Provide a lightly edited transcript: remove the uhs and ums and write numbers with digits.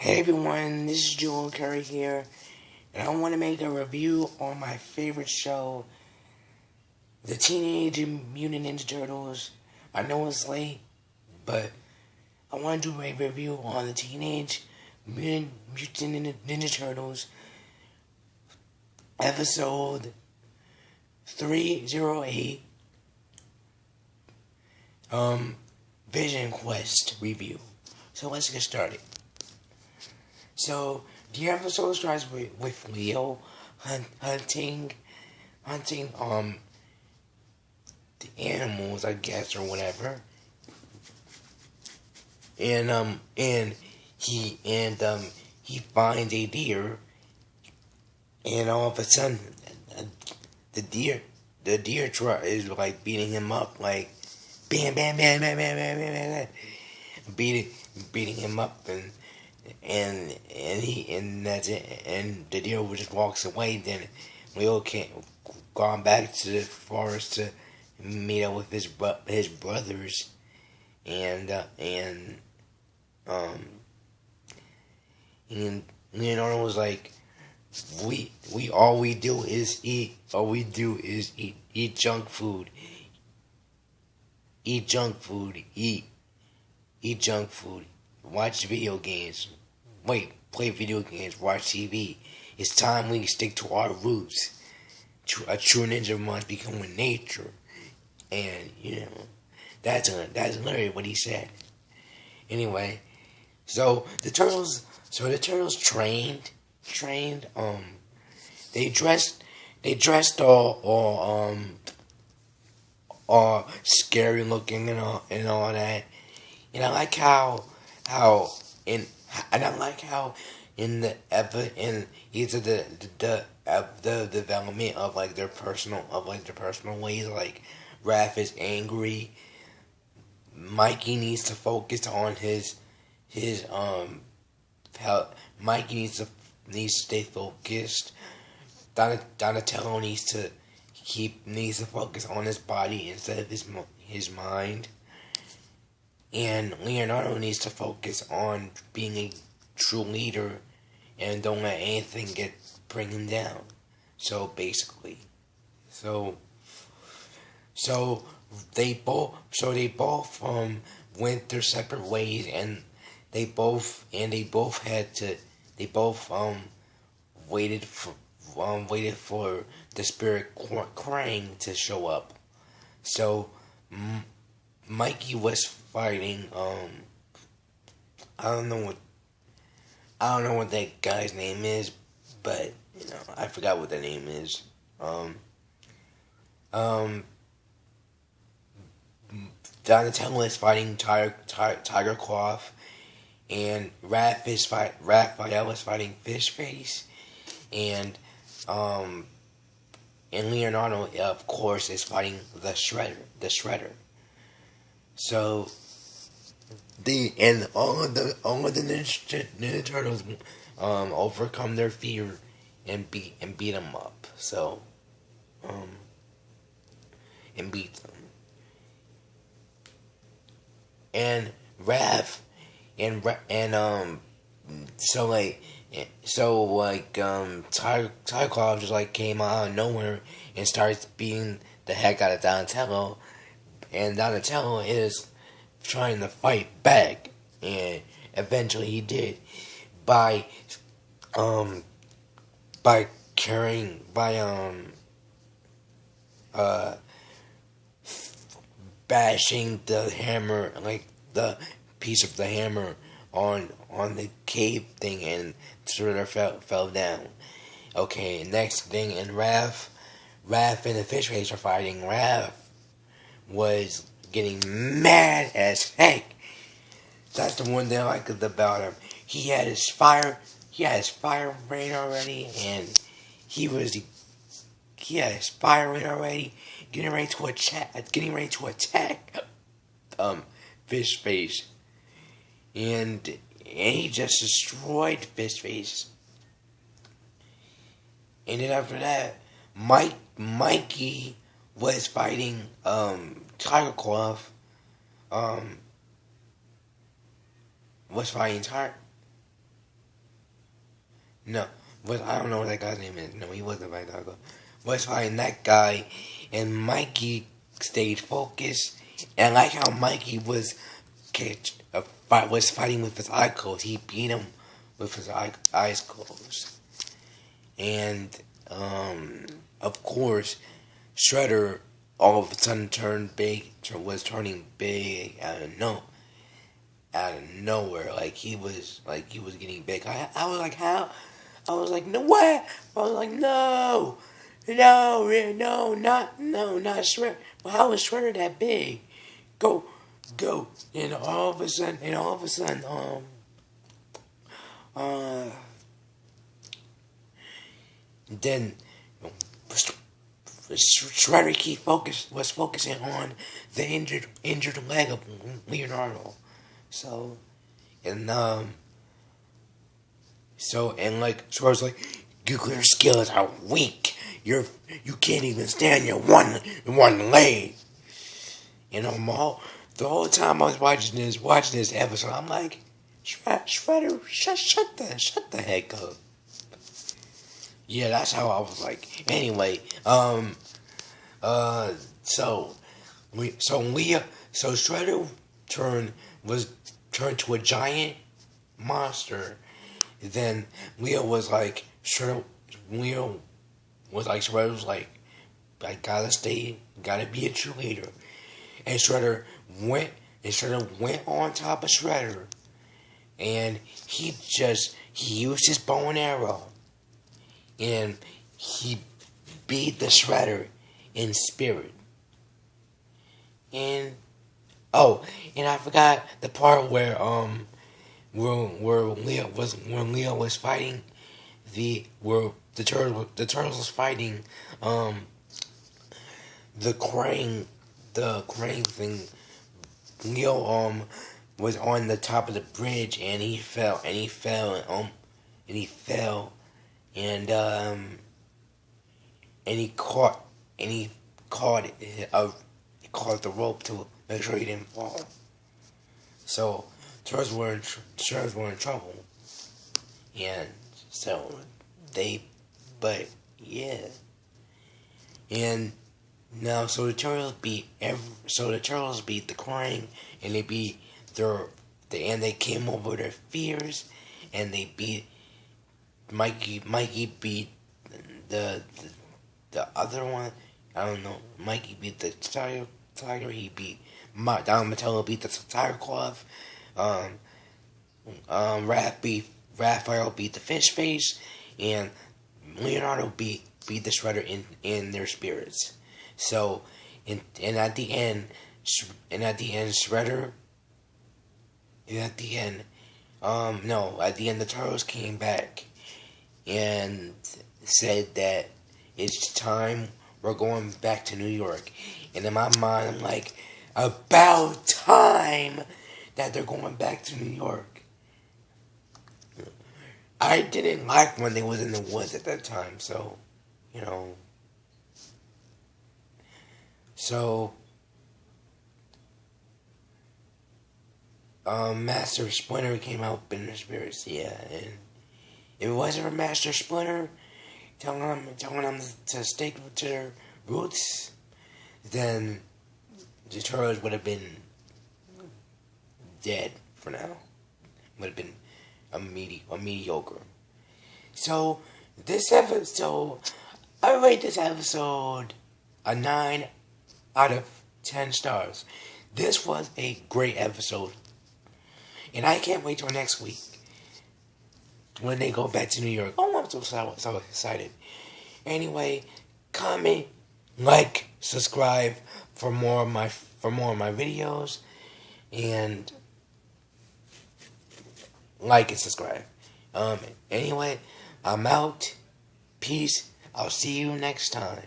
Hey everyone, this is Joel Curry here, and I want to make a review on my favorite show, the Teenage Mutant Ninja Turtles. I know it's late, but I want to do a review on the Teenage Mutant Ninja Turtles, episode 308, Vision Quest review. So let's get started. So the episode starts with Leo hunting the animals, I guess, or whatever. And he finds a deer, and all of a sudden the deer is like beating him up, like bam bam bam bam bam bam bam, bam, beating him up, and that's it. And the deer just walks away. Then Leo can't gone back to the forest to meet up with his brothers, and Leonardo was like, we all we do is eat. All we do is eat junk food. Eat junk food. Eat junk food. Watch video games. Play video games. Watch TV. It's time we stick to our roots. A true ninja must become with nature. And, that's literally what he said. Anyway, so the turtles trained, they dressed all scary looking and all that. And I like how in either the development of their personal ways, like Raph is angry, Mikey needs to focus on his health. Mikey needs to stay focused. Donatello needs to focus on his body instead of his mind. And Leonardo needs to focus on being a true leader and don't let anything bring him down. So basically, so they both went their separate ways, and they both waited for the spirit Krang to show up. So Mikey was fighting I don't know what that guy's name is, but I forgot what that name is. Donatello is fighting Tiger Cloth, and Raphael is fighting Fish Face, and Leonardo, of course, is fighting the Shredder. So all of the Ninja Turtles overcome their fear and beat them up. So and beat them. And Raph Tiger Claw just came out of nowhere and starts beating the heck out of Donatello, and Donatello is trying to fight back, and eventually he did by bashing the hammer, the piece of the hammer on the cave thing, and Shredder fell down. Okay, next thing, and Raph and the Fish Face are fighting. Raph was getting mad as heck. That's the one thing I liked about him. He had his fire rain already, and he had his fire rain already, getting ready to attack Fish Face, and he just destroyed Fish Face. And then after that, Mikey was fighting Tiger Cloth, was fighting No, but I don't know what that guy's name is. No, he wasn't fighting that guy. Was fighting that guy, and Mikey stayed focused. And I like how Mikey was was fighting with his eyes closed. He beat him with his eyes closed. And of course, Shredder all of a sudden turned big. Was turning big out of nowhere. He was getting big. I was like, how? I was like, no, what? I was like, no, not Shredder. Well, how was Shredder that big? Go. And all of a sudden, then Shredder was focusing on the injured leg of Leonardo. So, and Shredder's like, nuclear skills are weak. You can't even stand your one leg. The whole time I was watching this episode, I'm like, Shredder, shut the heck up. Yeah, that's how I was like. Anyway, so Shredder turned to a giant monster. Then Shredder was like, I gotta be a cheerleader. And Shredder went on top of Shredder, and he used his bow and arrow, and he beat the Shredder in spirit. And I forgot the part where Leo was fighting the turtles was fighting the crane thing. Leo was on the top of the bridge, and he fell and he caught the rope to make sure he didn't fall. So turtles were in trouble, and so and now so the turtles beat the crane, and they came over their fears, and they beat Mikey beat the other one. I don't know. Mikey beat the tiger. He beat Donatello beat the tiger cloth. Raphael beat the fish face, and Leonardo beat the Shredder in their spirits. So, at the end, Shredder. At the end, the Turtles came back and said that it's time, we're going back to New York. And in my mind, I'm like, about time that they're going back to New York. I didn't like when they was in the woods at that time, so, So, Master Splinter came out in the spirits, yeah, and if it wasn't for Master Splinter telling them to stick to their roots, then the Turtles would have been dead for now. Would have been a mediocre. So I rate this episode a 9 out of 10 stars. This was a great episode, and I can't wait till next week when they go back to New York. Oh, I'm so excited. Anyway, comment, like, subscribe for more of my videos, and like and subscribe. Anyway, I'm out. Peace. I'll see you next time.